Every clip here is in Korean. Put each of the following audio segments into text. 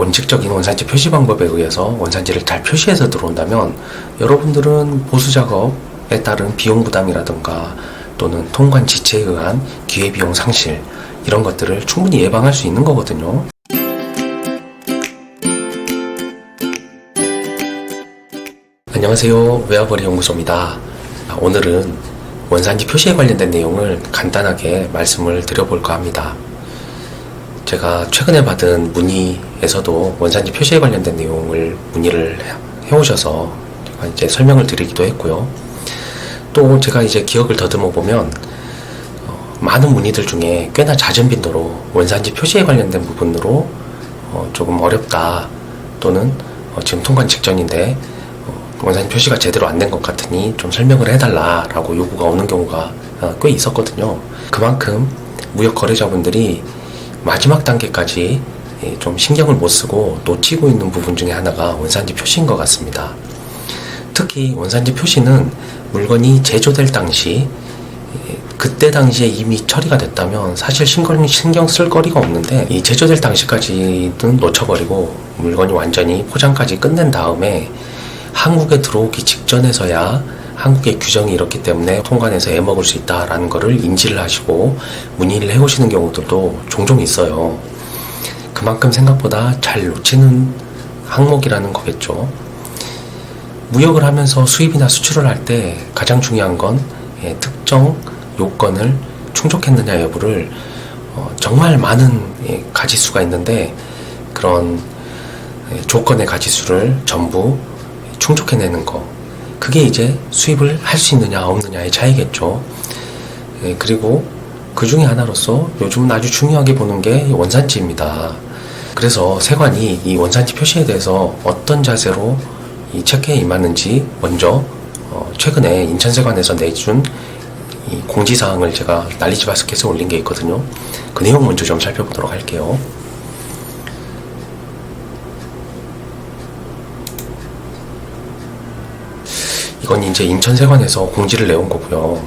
원칙적인 원산지 표시 방법에 의해서 원산지를 잘 표시해서 들어온다면 여러분들은 보수 작업에 따른 비용 부담이라든가 또는 통관 지체에 의한 기회비용 상실 이런 것들을 충분히 예방할 수 있는 거거든요. 안녕하세요, 외화벌이 연구소입니다. 오늘은 원산지 표시에 관련된 내용을 간단하게 말씀을 드려볼까 합니다. 제가 최근에 받은 문의에서도 원산지 표시에 관련된 내용을 문의를 해오셔서 제가 이제 설명을 드리기도 했고요. 또 제가 이제 기억을 더듬어 보면 많은 문의들 중에 꽤나 잦은 빈도로 원산지 표시에 관련된 부분으로 조금 어렵다 또는 지금 통관 직전인데 원산지 표시가 제대로 안 된 것 같으니 좀 설명을 해달라라고 요구가 오는 경우가 꽤 있었거든요. 그만큼 무역 거래자분들이 마지막 단계까지 좀 신경을 못 쓰고 놓치고 있는 부분 중에 하나가 원산지 표시인 것 같습니다. 특히 원산지 표시는 물건이 제조될 당시 그때 당시에 이미 처리가 됐다면 사실 신경 쓸 거리가 없는데 이 제조될 당시까지는 놓쳐버리고 물건이 완전히 포장까지 끝낸 다음에 한국에 들어오기 직전에서야 한국의 규정이 이렇기 때문에 통관해서 애먹을 수 있다라는 것을 인지를 하시고 문의를 해오시는 경우들도 종종 있어요. 그만큼 생각보다 잘 놓치는 항목이라는 거겠죠. 무역을 하면서 수입이나 수출을 할 때 가장 중요한 건 특정 요건을 충족했느냐 여부를 정말 많은 가지수가 있는데 그런 조건의 가지수를 전부 충족해내는 거, 그게 이제 수입을 할 수 있느냐 없느냐의 차이겠죠. 그리고 그 중에 하나로서 요즘은 아주 중요하게 보는 게 원산지입니다. 그래서 세관이 이 원산지 표시에 대해서 어떤 자세로 이 체크에 임하는지 먼저 최근에 인천세관에서 내준 이 공지사항을 제가 난리지바스켓에 올린 게 있거든요. 그 내용 먼저 좀 살펴보도록 할게요. 이건 이제 인천세관에서 공지를 내온 거고요.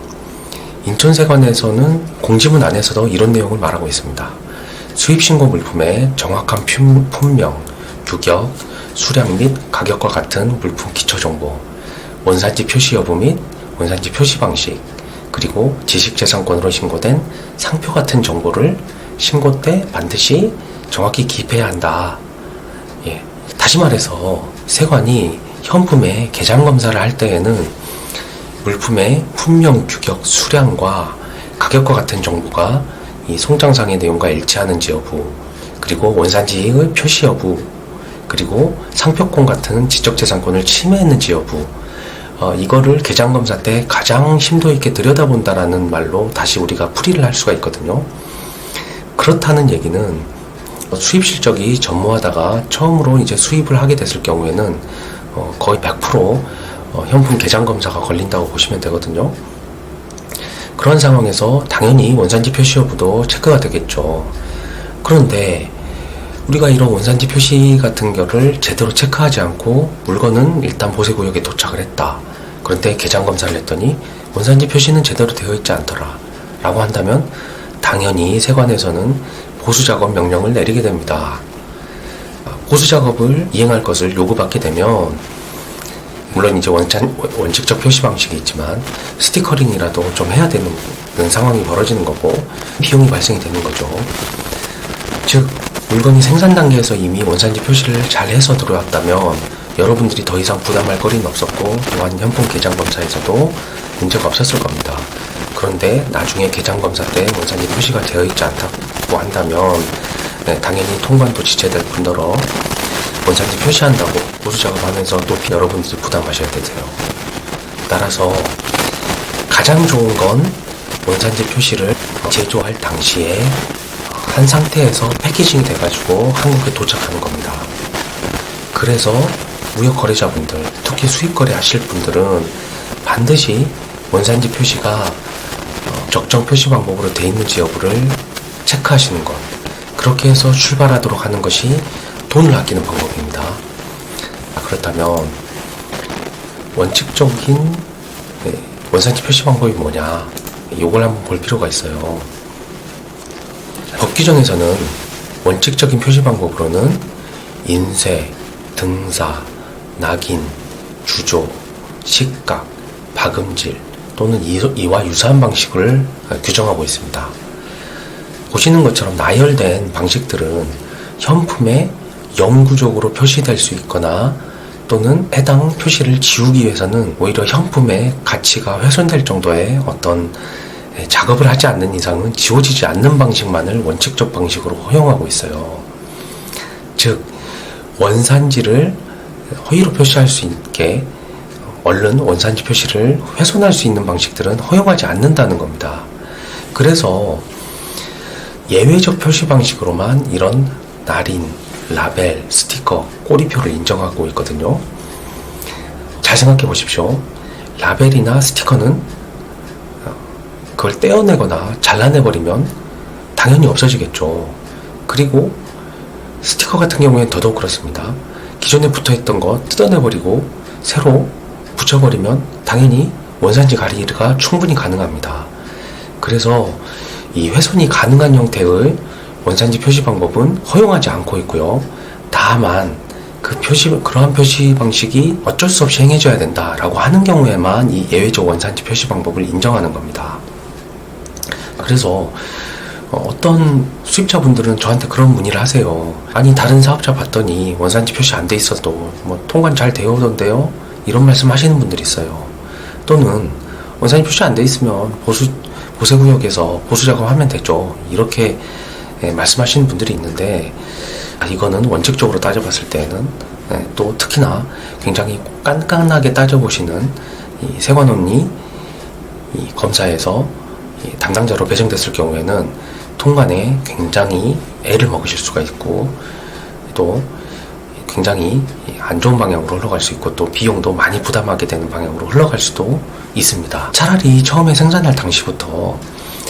인천세관에서는 공지문 안에서도 이런 내용을 말하고 있습니다. 수입신고 물품의 정확한 품명, 규격, 수량 및 가격과 같은 물품 기초정보, 원산지 표시 여부 및 원산지 표시 방식, 그리고 지식재산권으로 신고된 상표 같은 정보를 신고 때 반드시 정확히 기입해야 한다. 다시 말해서 세관이 현품의 개장검사를 할 때에는 물품의 품명, 규격, 수량과 가격과 같은 정보가 이 송장상의 내용과 일치하는지 여부, 그리고 원산지의 표시 여부, 그리고 상표권 같은 지적재산권을 침해했는지 여부, 이거를 개장검사 때 가장 심도 있게 들여다본다라는 말로 다시 우리가 풀이를 할 수가 있거든요. 그렇다는 얘기는 수입 실적이 전무하다가 처음으로 이제 수입을 하게 됐을 경우에는 거의 100% 현품 개장검사가 걸린다고 보시면 되거든요. 그런 상황에서 당연히 원산지 표시 여부도 체크가 되겠죠. 그런데 우리가 이런 원산지 표시 같은 거를 제대로 체크하지 않고 물건은 일단 보세구역에 도착을 했다. 그런데 개장검사를 했더니 원산지 표시는 제대로 되어 있지 않더라 라고 한다면 당연히 세관에서는 보수작업 명령을 내리게 됩니다. 보수작업을 이행할 것을 요구받게 되면 물론 이제 원칙적 표시 방식이 있지만 스티커링이라도 좀 해야 되는 상황이 벌어지는 거고 비용이 발생이 되는 거죠. 즉 물건이 생산 단계에서 이미 원산지 표시를 잘 해서 들어왔다면 여러분들이 더 이상 부담할 거리는 없었고 또한 현품 개장검사에서도 문제가 없었을 겁니다. 그런데 나중에 개장검사 때 원산지 표시가 되어 있지 않다고 한다면 당연히 통관도 지체될 뿐더러 원산지 표시한다고 보수작업하면서 또 여러분들이 부담하셔야 되세요. 따라서 가장 좋은 건 원산지 표시를 제조할 당시에 한 상태에서 패키징이 돼가지고 한국에 도착하는 겁니다. 그래서 무역 거래자분들, 특히 수입 거래 하실 분들은 반드시 원산지 표시가 적정 표시 방법으로 되어 있는지 여부를 체크하시는 것, 그렇게 해서 출발하도록 하는 것이 돈을 아끼는 방법입니다. 그렇다면 원칙적인 원산지 표시 방법이 뭐냐, 이걸 한번 볼 필요가 있어요. 법 규정에서는 원칙적인 표시 방법으로는 인쇄, 등사, 낙인, 주조, 식각, 박음질 또는 이와 유사한 방식을 규정하고 있습니다. 보시는 것처럼 나열된 방식들은 현품에 영구적으로 표시될 수 있거나 또는 해당 표시를 지우기 위해서는 오히려 현품의 가치가 훼손될 정도의 어떤 작업을 하지 않는 이상은 지워지지 않는 방식만을 원칙적 방식으로 허용하고 있어요. 즉, 원산지를 허위로 표시할 수 있게 얼른 원산지 표시를 훼손할 수 있는 방식들은 허용하지 않는다는 겁니다. 그래서 예외적 표시 방식으로만 이런 날인, 라벨, 스티커, 꼬리표를 인정하고 있거든요. 잘 생각해 보십시오. 라벨이나 스티커는 그걸 떼어내거나 잘라내버리면 당연히 없어지겠죠. 그리고 스티커 같은 경우에는 더더욱 그렇습니다. 기존에 붙어있던 거 뜯어내버리고 새로 붙여버리면 당연히 원산지 가리기가 충분히 가능합니다. 그래서 이 훼손이 가능한 형태의 원산지 표시 방법은 허용하지 않고 있고요. 다만 그러한 표시 방식이 어쩔 수 없이 행해져야 된다라고 하는 경우에만 이 예외적 원산지 표시 방법을 인정하는 겁니다. 그래서 어떤 수입자분들은 저한테 그런 문의를 하세요. 아니, 다른 사업자 봤더니 원산지 표시 안 돼 있어도 뭐 통관 잘 되어 오던데요? 이런 말씀 하시는 분들이 있어요. 또는 원산지 표시 안 돼 있으면 보세구역에서 보수 작업하면 되죠. 이렇게 말씀하시는 분들이 있는데, 이거는 원칙적으로 따져봤을 때는 또 특히나 굉장히 깐깐하게 따져보시는 이 세관원이 이 검사에서 담당자로 배정됐을 경우에는 통관에 굉장히 애를 먹으실 수가 있고, 또 굉장히 안 좋은 방향으로 흘러갈 수 있고, 또 비용도 많이 부담하게 되는 방향으로 흘러갈 수도 있습니다. 차라리 처음에 생산할 당시부터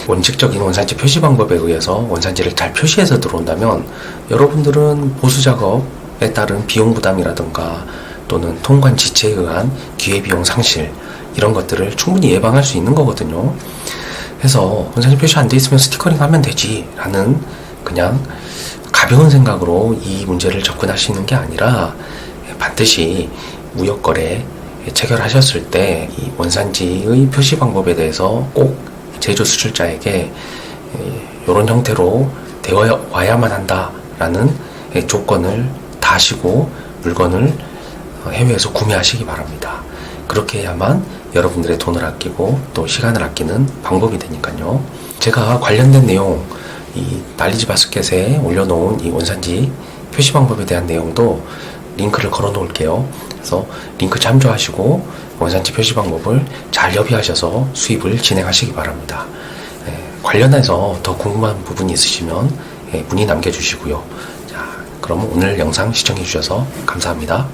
원칙적인 원산지 표시 방법에 의해서 원산지를 잘 표시해서 들어온다면 여러분들은 보수 작업에 따른 비용 부담이라든가 또는 통관 지체에 의한 기회비용 상실, 이런 것들을 충분히 예방할 수 있는 거거든요. 그래서 원산지 표시 안 돼 있으면 스티커링 하면 되지 라는 그냥 가벼운 생각으로 이 문제를 접근하시는 게 아니라, 반드시 무역거래 체결하셨을 때 이 원산지의 표시 방법에 대해서 꼭 제조 수출자에게 이런 형태로 되어 와야만 한다라는 조건을 다시고 물건을 해외에서 구매하시기 바랍니다. 그렇게 해야만 여러분들의 돈을 아끼고 또 시간을 아끼는 방법이 되니까요. 제가 관련된 내용, 이 난리지 바스켓에 올려놓은 이 원산지 표시 방법에 대한 내용도 링크를 걸어 놓을게요. 그래서 링크 참조하시고 원산지 표시 방법을 잘 협의하셔서 수입을 진행하시기 바랍니다. 관련해서 더 궁금한 부분이 있으시면 문의 남겨주시고요. 자, 그럼 오늘 영상 시청해 주셔서 감사합니다.